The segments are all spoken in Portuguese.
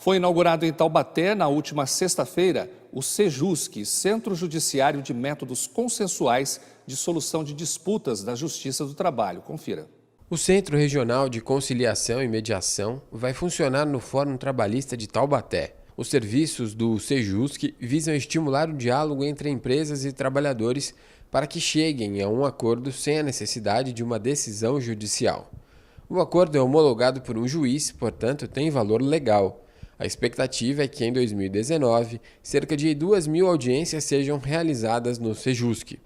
Foi inaugurado em Taubaté, na última sexta-feira, o Sejusc, Centro Judiciário de Métodos Consensuais de Solução de Disputas da Justiça do Trabalho. Confira. O Centro Regional de Conciliação e Mediação vai funcionar no Fórum Trabalhista de Taubaté. Os serviços do Sejusc visam estimular o diálogo entre empresas e trabalhadores para que cheguem a um acordo sem a necessidade de uma decisão judicial. O acordo é homologado por um juiz, portanto, tem valor legal. A expectativa é que em 2019, cerca de 2.000 audiências sejam realizadas no Sejusc.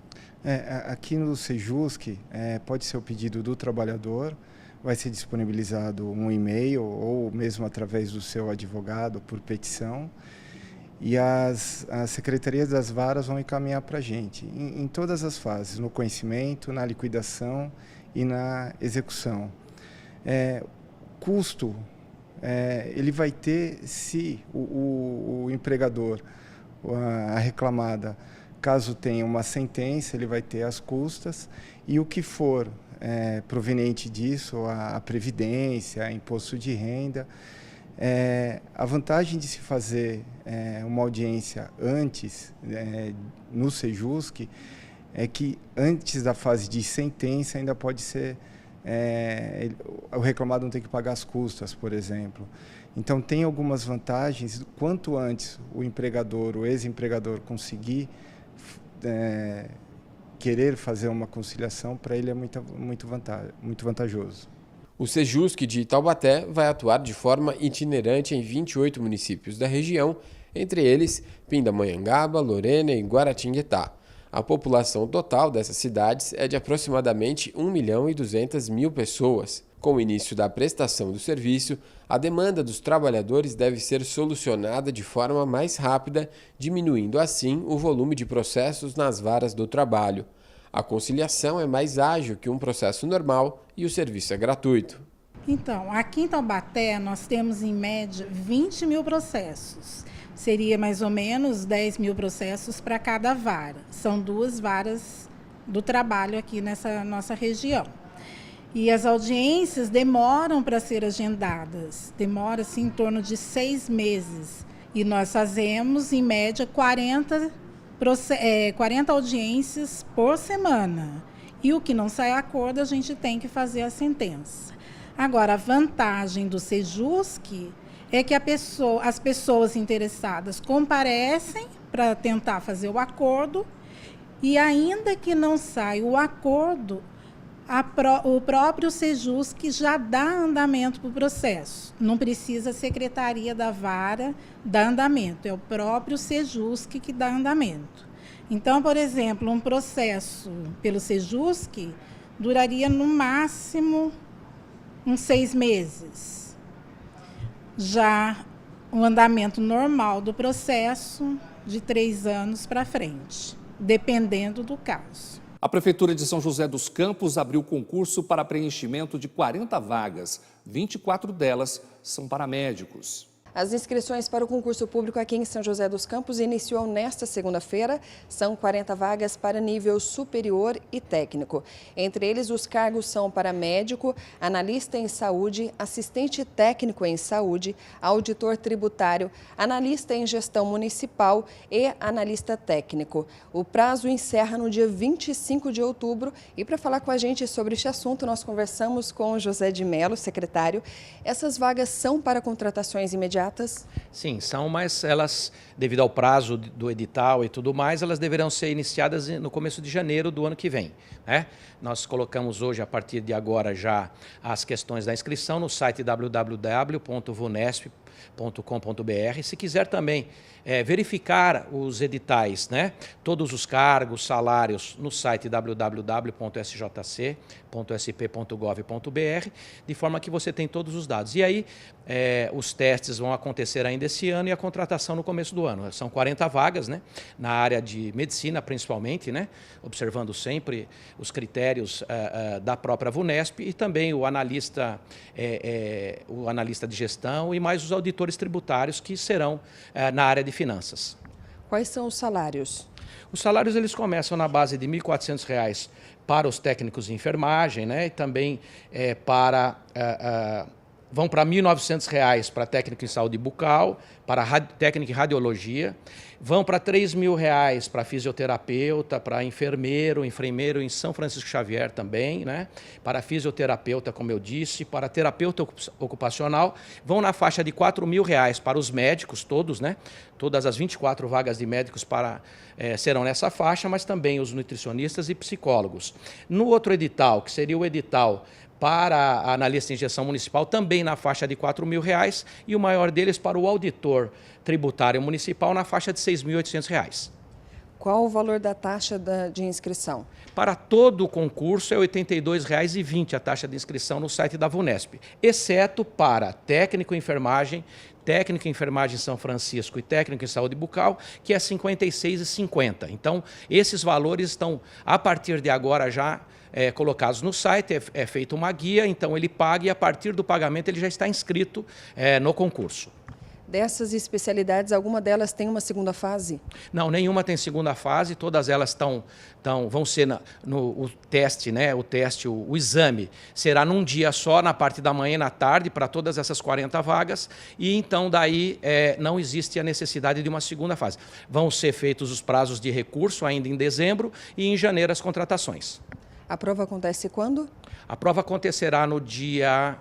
Aqui no Sejusc, pode ser o pedido do trabalhador, vai ser disponibilizado um e-mail ou mesmo através do seu advogado por petição, e as secretarias das varas vão encaminhar para a gente em todas as fases, no conhecimento, na liquidação e na execução. Custo ele vai ter se o empregador, a reclamada, caso tenha uma sentença, ele vai ter as custas, e o que for proveniente disso, a previdência, imposto de renda. A vantagem de se fazer uma audiência antes, no Sejusc, é que antes da fase de sentença ainda pode ser, o reclamado não tem que pagar as custas, por exemplo. Então tem algumas vantagens. Quanto antes o empregador, o ex-empregador conseguir querer fazer uma conciliação, para ele é muito vantajoso. O Sejusc de Taubaté vai atuar de forma itinerante em 28 municípios da região, entre eles Pindamonhangaba, Lorena e Guaratinguetá. A população total dessas cidades é de aproximadamente 1.200.000 pessoas. Com o início da prestação do serviço, a demanda dos trabalhadores deve ser solucionada de forma mais rápida, diminuindo assim o volume de processos nas varas do trabalho. A conciliação é mais ágil que um processo normal e o serviço é gratuito. Então, aqui em Taubaté nós temos em média 20.000 processos. Seria mais ou menos 10.000 processos para cada vara. São 2 varas do trabalho aqui nessa nossa região. E as audiências demoram para ser agendadas, demora-se em torno de 6 meses. E nós fazemos, em média, 40 audiências por semana. E o que não sai a acordo, a gente tem que fazer a sentença. Agora, a vantagem do Sejusc é que as pessoas interessadas comparecem para tentar fazer o acordo, e ainda que não saia o acordo, o próprio Sejusc já dá andamento para o processo. Não precisa a secretaria da vara dar andamento, é o próprio Sejusc que dá andamento. Então, por exemplo, um processo pelo Sejusc duraria no máximo uns 6 meses. Já o andamento normal do processo, de 3 anos para frente, dependendo do caso. A Prefeitura de São José dos Campos abriu concurso para preenchimento de 40 vagas. 24 delas são para médicos. As inscrições para o concurso público aqui em São José dos Campos iniciou nesta segunda-feira. São 40 vagas para nível superior e técnico. Entre eles, os cargos são para médico, analista em saúde, assistente técnico em saúde, auditor tributário, analista em gestão municipal e analista técnico. O prazo encerra no dia 25 de outubro. E para falar com a gente sobre este assunto, nós conversamos com o José de Mello, secretário. Essas vagas são para contratações imediatas? Sim, são, mas elas, devido ao prazo do edital e tudo mais, elas deverão ser iniciadas no começo de janeiro do ano que vem, né? Nós colocamos hoje, a partir de agora, já as questões da inscrição no site www.vunesp.com.br. Se quiser também verificar os editais, né? Todos os cargos, salários, no site www.sjc.sp.gov.br, de forma que você tem todos os dados. E aí, os testes vão acontecer ainda esse ano e a contratação no começo do ano. São 40 vagas, né? Na área de medicina, principalmente, né? Observando sempre os critérios da própria Vunesp, e também o analista de gestão e mais os auditores tributários, que serão na área de finanças. Quais são os salários? Os salários eles começam na base de R$ 1.400 para os técnicos de enfermagem, né? E também para vão para R$ 1.900 para técnico em saúde bucal, para técnico em radiologia, vão para R$ 3.000 para fisioterapeuta, para enfermeiro em São Francisco Xavier também, né? Para fisioterapeuta, como eu disse, para terapeuta ocupacional, vão na faixa de R$ 4.000 para os médicos todos, né? Todas as 24 vagas de médicos serão nessa faixa, mas também os nutricionistas e psicólogos. No outro edital, que seria o edital para a analista de injeção municipal, também na faixa de R$ 4.000, e o maior deles para o auditor tributário municipal na faixa de R$ 6.800. Qual o valor da taxa de inscrição? Para todo o concurso é R$ 82,20 a taxa de inscrição no site da VUNESP, exceto para técnico em enfermagem em São Francisco e técnico em saúde bucal, que é R$ 56,50. Então, esses valores estão, a partir de agora, já colocados no site, é feita uma guia, então ele paga e a partir do pagamento ele já está inscrito no concurso. Dessas especialidades, alguma delas tem uma segunda fase? Não, nenhuma tem segunda fase, todas elas vão ser o teste, né? O exame será num dia só, na parte da manhã e na tarde, para todas essas 40 vagas, e então daí não existe a necessidade de uma segunda fase. Vão ser feitos os prazos de recurso ainda em dezembro e em janeiro as contratações. A prova acontece quando? A prova acontecerá no dia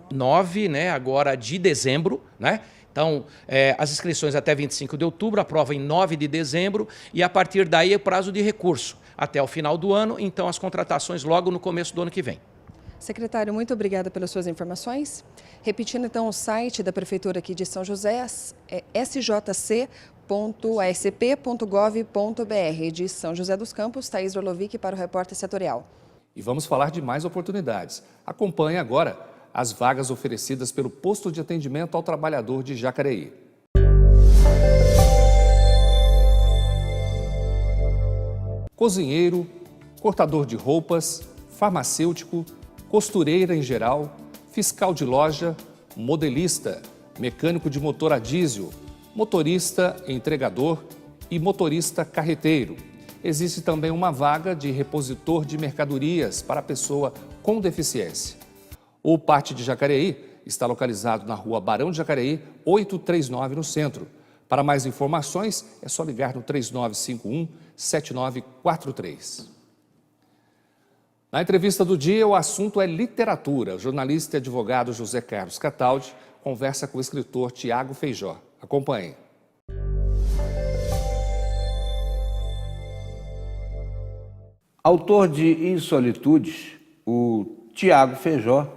9, né, agora de dezembro, né? Então, as inscrições até 25 de outubro, a prova em 9 de dezembro, e a partir daí é o prazo de recurso até o final do ano, então as contratações logo no começo do ano que vem. Secretário, muito obrigada pelas suas informações. Repetindo então o site da Prefeitura aqui de São José, é sjc.asp.gov.br. De São José dos Campos, Thaís Orlovic para o Repórter Setorial. E vamos falar de mais oportunidades. Acompanhe agora as vagas oferecidas pelo Posto de Atendimento ao Trabalhador de Jacareí. Cozinheiro, cortador de roupas, farmacêutico, costureira em geral, fiscal de loja, modelista, mecânico de motor a diesel, motorista entregador e motorista carreteiro. Existe também uma vaga de repositor de mercadorias para pessoa com deficiência. O Pátio de Jacareí está localizado na rua Barão de Jacareí, 839, no centro. Para mais informações, é só ligar no 3951-7943. Na entrevista do dia, o assunto é literatura. O jornalista e advogado José Carlos Cataldi conversa com o escritor Tiago Feijó. Acompanhe. Autor de Insolitudes, o Tiago Feijó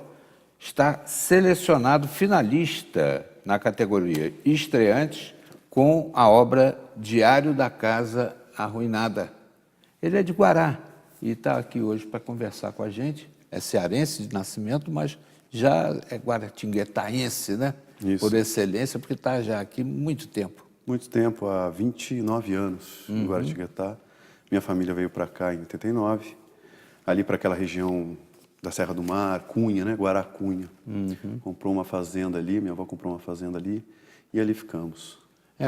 está selecionado finalista na categoria Estreantes com a obra Diário da Casa Arruinada. Ele é de Guará e está aqui hoje para conversar com a gente. É cearense de nascimento, mas já é guaratinguetaense, né? Isso. Por excelência, porque está já aqui há muito tempo. Muito tempo, há 29 anos em Guaratinguetá. Minha família veio para cá em 89, ali para aquela região da Serra do Mar, Cunha, né? Guaracunha. Comprou uma fazenda ali, minha avó comprou uma fazenda ali e ali ficamos.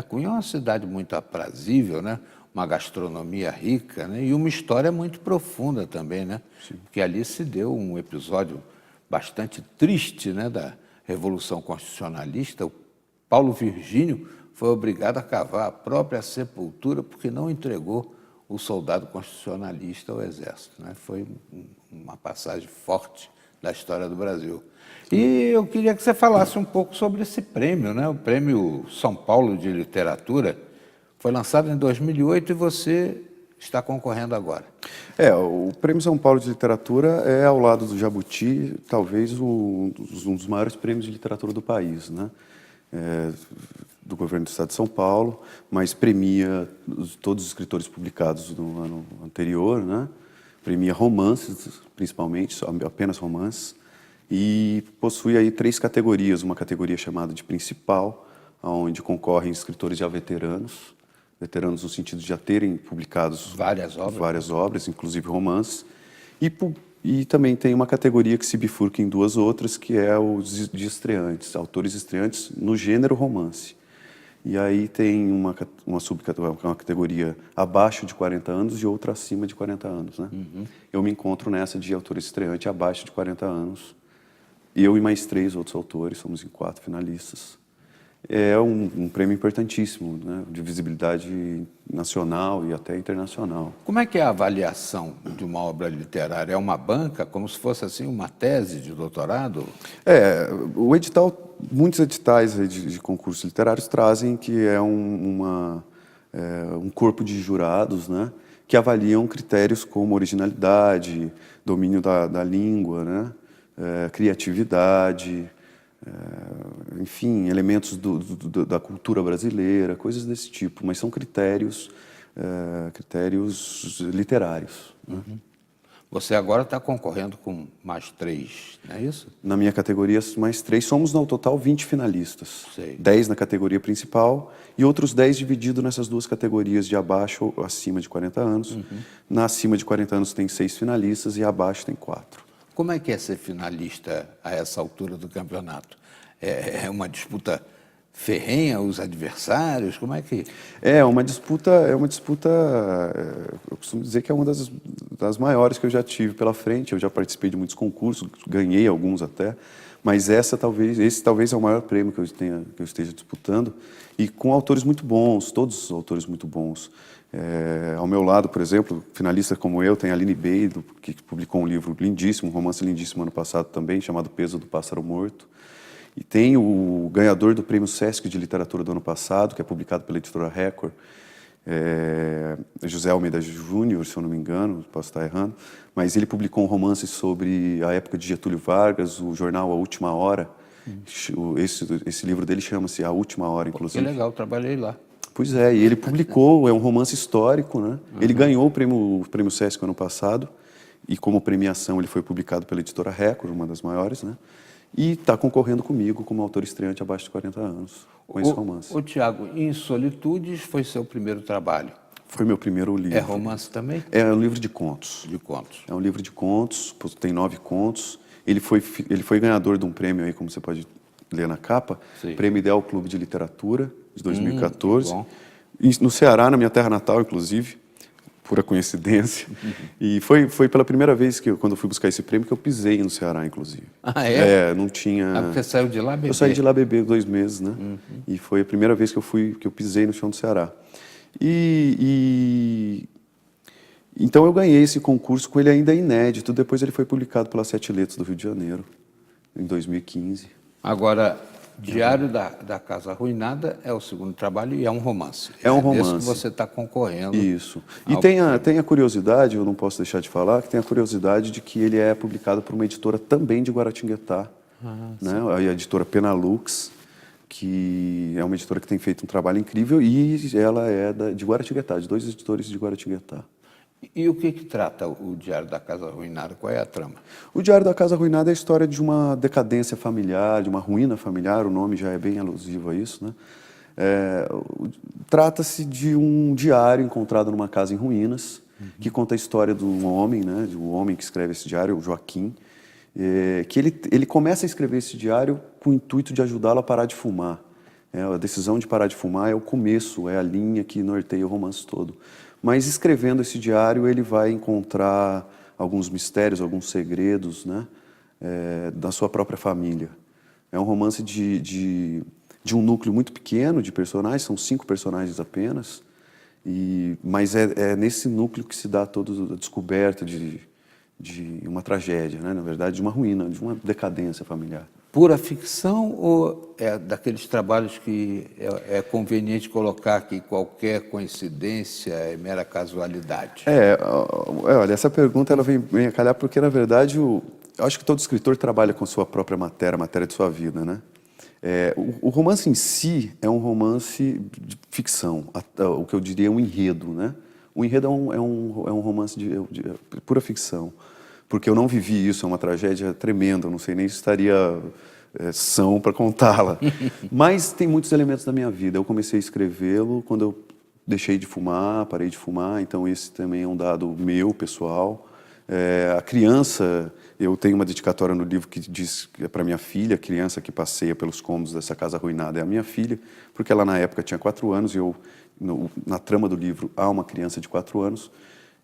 Cunha é uma cidade muito aprazível, né? Uma gastronomia rica, né? E uma história muito profunda também, né? Sim. Porque ali se deu um episódio bastante triste, né? Da Revolução Constitucionalista. O Paulo Virgínio foi obrigado a cavar a própria sepultura porque não entregou o soldado constitucionalista ao Exército, né? Foi uma passagem forte da história do Brasil. E eu queria que você falasse um pouco sobre esse prêmio, né? O Prêmio São Paulo de Literatura foi lançado em 2008 e você está concorrendo agora. O Prêmio São Paulo de Literatura é, ao lado do Jabuti, talvez um dos maiores prêmios de literatura do país, né? Do governo do Estado de São Paulo, mas premia todos os escritores publicados no ano anterior, né? Premia romances, principalmente, apenas romances, e possui aí 3 categorias. Uma categoria chamada de principal, onde concorrem escritores já veteranos no sentido de já terem publicado várias obras, inclusive romances, e também tem uma categoria que se bifurca em 2 outras, que é os de estreantes, autores estreantes no gênero romance. E aí tem uma categoria abaixo de 40 anos e outra acima de 40 anos, né? Eu me encontro nessa de autor estreante abaixo de 40 anos, Eu e mais 3 outros autores, somos em 4 finalistas. É um prêmio importantíssimo, né, de visibilidade nacional e até internacional. Como é que é a avaliação de uma obra literária? É uma banca, como se fosse assim uma tese de doutorado? O edital, muitos editais de concursos literários trazem que é um corpo de jurados, né, que avaliam critérios como originalidade, domínio da língua, né, criatividade, enfim, elementos da cultura brasileira, coisas desse tipo, mas são critérios literários. Né? Você agora está concorrendo com mais 3, não é isso? Na minha categoria, mais 3, somos no total 20 finalistas. Sei. 10 na categoria principal e outros 10 divididos nessas 2 categorias de abaixo ou acima de 40 anos. Na acima de 40 anos tem 6 finalistas e abaixo tem 4. Como é que é ser finalista a essa altura do campeonato? É uma disputa ferrenha, os adversários? Como é que... É uma disputa, eu costumo dizer que é uma das maiores que eu já tive pela frente. Eu já participei de muitos concursos, ganhei alguns até, mas esse talvez é o maior prêmio que eu esteja disputando, e com autores muito bons, todos os autores muito bons. Ao meu lado, por exemplo, finalista como eu, tem a Aline Beido, que publicou um livro lindíssimo, um romance lindíssimo ano passado também, chamado Peso do Pássaro Morto. E tem o ganhador do Prêmio Sesc de Literatura do ano passado, que é publicado pela editora Record, José Almeida Júnior, se eu não me engano, posso estar errando, mas ele publicou um romance sobre a época de Getúlio Vargas, o jornal A Última Hora. Esse livro dele chama-se A Última Hora, inclusive. Que legal, trabalhei lá. Pois é, e ele publicou, é um romance histórico, né? Ele ganhou o prêmio Sesc ano passado, e como premiação ele foi publicado pela editora Record, uma das maiores, né? E está concorrendo comigo como autor estreante abaixo de 40 anos, com esse romance. Tiago, Em Solitudes foi seu primeiro trabalho? Foi meu primeiro livro. É romance também? É um livro de contos. De contos. É um livro de contos, tem 9 contos. Ele foi ganhador de um prêmio aí, como você pode ler na capa, Sim. Prêmio Ideal Clube de Literatura, de 2014. Que bom. No Ceará, na minha terra natal, inclusive, pura coincidência. E foi pela primeira vez quando eu fui buscar esse prêmio, que eu pisei no Ceará, inclusive. Ah, é? Não tinha... Você saiu de lá beber? Eu saí de lá beber 2 meses, né? E foi a primeira vez que eu pisei no chão do Ceará. Então eu ganhei esse concurso com ele ainda inédito. Depois ele foi publicado pela 7 Letras do Rio de Janeiro, em 2015. Agora, Diário da Casa Arruinada é o segundo trabalho e é um romance. É um romance. Desse que você está concorrendo. Isso. E tem a curiosidade, eu não posso deixar de falar, que tem a curiosidade de que ele é publicado por uma editora também de Guaratinguetá, né? A editora Penalux, que é uma editora que tem feito um trabalho incrível, e ela é de Guaratinguetá, de 2 editores de Guaratinguetá. E o que trata o Diário da Casa Arruinada? Qual é a trama? O Diário da Casa Arruinada é a história de uma decadência familiar, de uma ruína familiar, o nome já é bem alusivo a isso, né? Trata-se de um diário encontrado numa casa em ruínas, que conta a história de um homem, né? De um homem que escreve esse diário, o Joaquim, que ele começa a escrever esse diário com o intuito de ajudá-lo a parar de fumar. A decisão de parar de fumar é o começo, é a linha que norteia o romance todo. Mas escrevendo esse diário, ele vai encontrar alguns mistérios, alguns segredos, né, da sua própria família. É um romance de um núcleo muito pequeno de personagens, são 5 personagens apenas, mas é nesse núcleo que se dá toda a descoberta de uma tragédia, né, na verdade, de uma ruína, de uma decadência familiar. Pura ficção ou é daqueles trabalhos que é conveniente colocar que qualquer coincidência é mera casualidade? Olha, essa pergunta ela vem a calhar porque, na verdade, eu acho que todo escritor trabalha com sua própria matéria, a matéria de sua vida, né? O romance em si é um romance de ficção, o que eu diria é um enredo, né? O enredo é um romance de pura ficção. Porque eu não vivi isso, é uma tragédia tremenda, eu não sei nem se estaria são para contá-la. Mas tem muitos elementos da minha vida. Eu comecei a escrevê-lo quando eu deixei de fumar, parei de fumar, então esse também é um dado meu, pessoal. A criança, eu tenho uma dedicatória no livro que diz que é para minha filha, a criança que passeia pelos cômodos dessa casa arruinada é a minha filha, porque ela na época tinha 4 anos e na trama do livro há uma criança de 4 anos,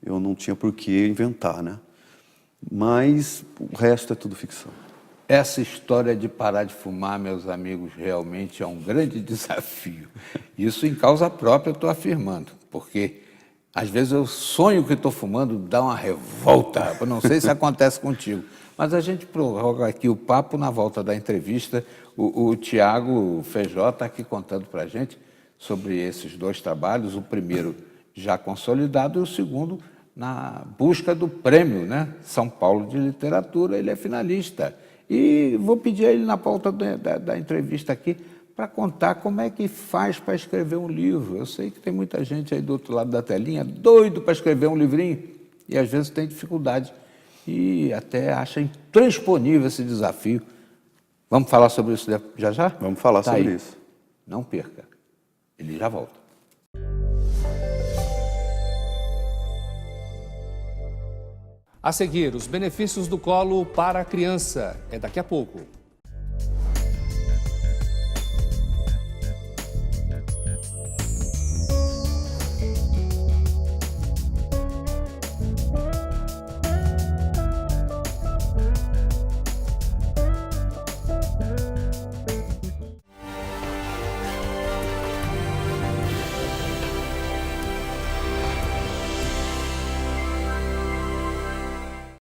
eu não tinha por que inventar, né? Mas o resto é tudo ficção. essa história de parar de fumar, meus amigos, realmente é um grande desafio. Isso em causa própria eu estou afirmando, porque às vezes eu sonho que estou fumando, dá uma revolta, eu não sei se acontece contigo. Mas a gente prorroga aqui o papo na volta da entrevista. O Tiago Feijó está aqui contando para a gente sobre esses dois trabalhos, o primeiro já consolidado e o segundo na busca do prêmio, né? São Paulo de Literatura, ele é finalista. E vou pedir a ele na pauta da entrevista aqui para contar como é que faz para escrever um livro. Eu sei que tem muita gente aí do outro lado da telinha doido para escrever um livrinho e às vezes tem dificuldade e até acha intransponível esse desafio. Vamos falar sobre isso já já? Vamos falar sobre isso. Não perca. Ele já volta. A seguir, os benefícios do colo para a criança. É daqui a pouco.